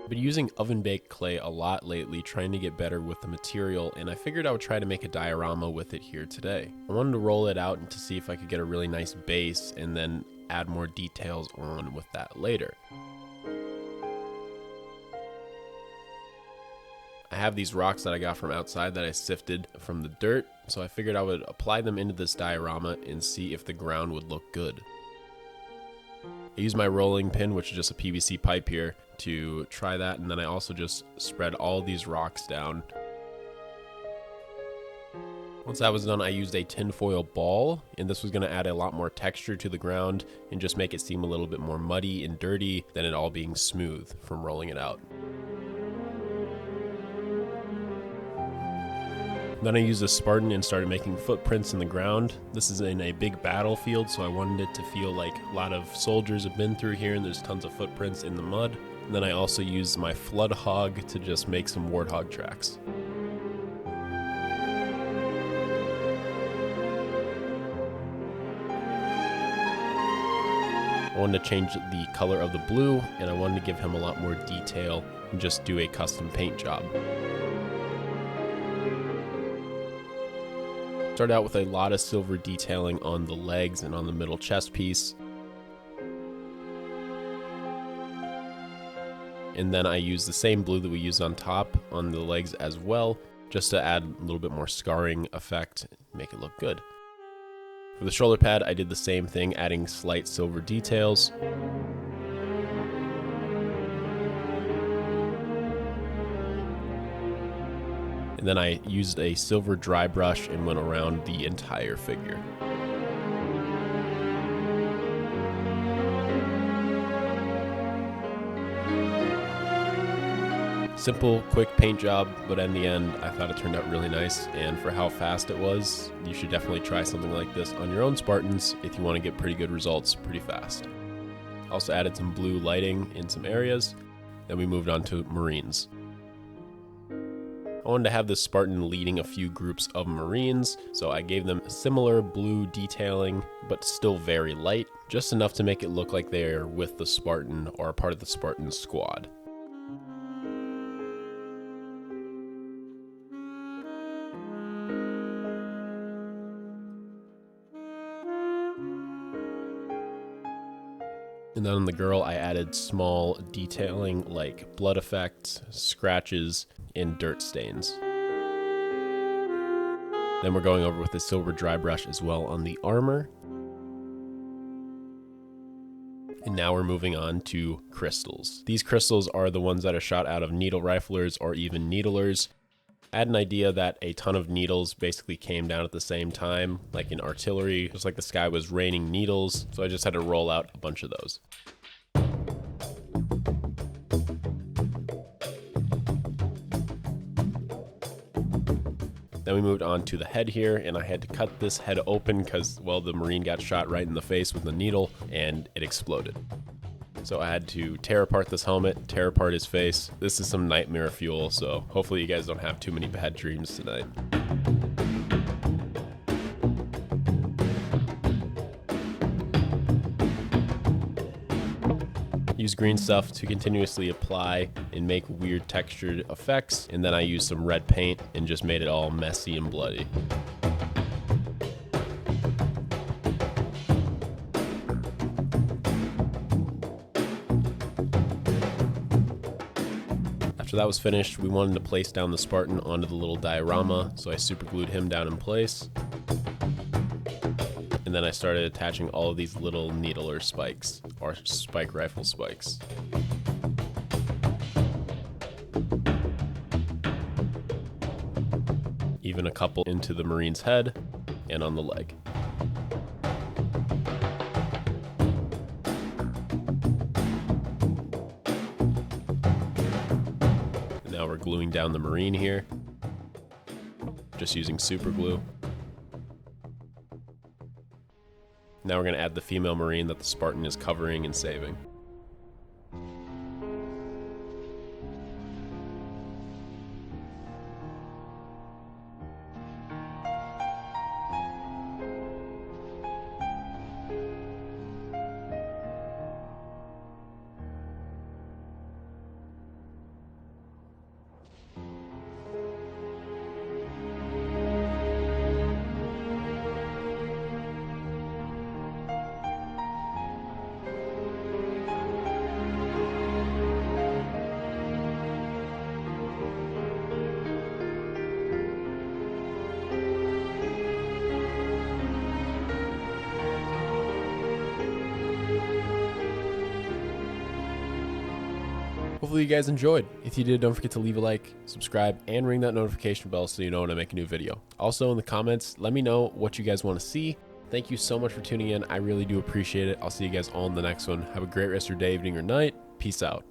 I've been using oven baked clay a lot lately, trying to get better with the material, and I figured I would try to make a diorama with it here today. I wanted to roll it out and to see if I could get a really nice base and then add more details on with that later. I have these rocks that I got from outside that I sifted from the dirt, so I figured I would apply them into this diorama and see if the ground would look good. I used my rolling pin, which is just a PVC pipe here, to try that, and then I also just spread all these rocks down. Once that was done, I used a tinfoil ball, and this was going to add a lot more texture to the ground and just make it seem a little bit more muddy and dirty than it all being smooth from rolling it out. Then I used a Spartan and started making footprints in the ground. This is in a big battlefield, so I wanted it to feel like a lot of soldiers have been through here and there's tons of footprints in the mud. And then I also used my flood hog to just make some warthog tracks. I wanted to change the color of the blue, and I wanted to give him a lot more detail and just do a custom paint job. Started out with a lot of silver detailing on the legs and on the middle chest piece. And then I used the same blue that we used on top on the legs as well, just to add a little bit more scarring effect, make it look good. For the shoulder pad, I did the same thing, adding slight silver details. And then I used a silver dry brush and went around the entire figure. Simple, quick paint job, but in the end, I thought it turned out really nice, and for how fast it was, you should definitely try something like this on your own Spartans if you want to get pretty good results pretty fast. Also added some blue lighting in some areas, then we moved on to Marines. I wanted to have this Spartan leading a few groups of Marines, so I gave them similar blue detailing, but still very light, just enough to make it look like they are with the Spartan or a part of the Spartan squad. And then on the girl, I added small detailing like blood effects, scratches, and dirt stains. Then we're going over with the silver dry brush as well on the armor. And now we're moving on to crystals. These crystals are the ones that are shot out of needle riflers or even needlers. I had an idea that a ton of needles basically came down at the same time, like in artillery, just like the sky was raining needles, so I just had to roll out a bunch of those. Then we moved on to the head here, and I had to cut this head open because, well, the Marine got shot right in the face with the needle, and it exploded. So I had to tear apart this helmet, tear apart his face. This is some nightmare fuel, so hopefully you guys don't have too many bad dreams tonight. Use green stuff to continuously apply and make weird textured effects, and then I used some red paint and just made it all messy and bloody. After that was finished, we wanted to place down the Spartan onto the little diorama, so I super glued him down in place. And then I started attaching all of these little needler spikes, or spike rifle spikes. Even a couple into the Marine's head and on the leg. Now we're gluing down the Marine here, just using super glue. Now we're going to add the female Marine that the Spartan is covering and saving. Hopefully you guys enjoyed. If you did, don't forget to leave a like, subscribe, and ring that notification bell so you know when I make a new video. Also in the comments, let me know what you guys want to see. Thank you so much for tuning in. I really do appreciate it. I'll see you guys all in the next one. Have a great rest of your day, evening, or night. Peace out.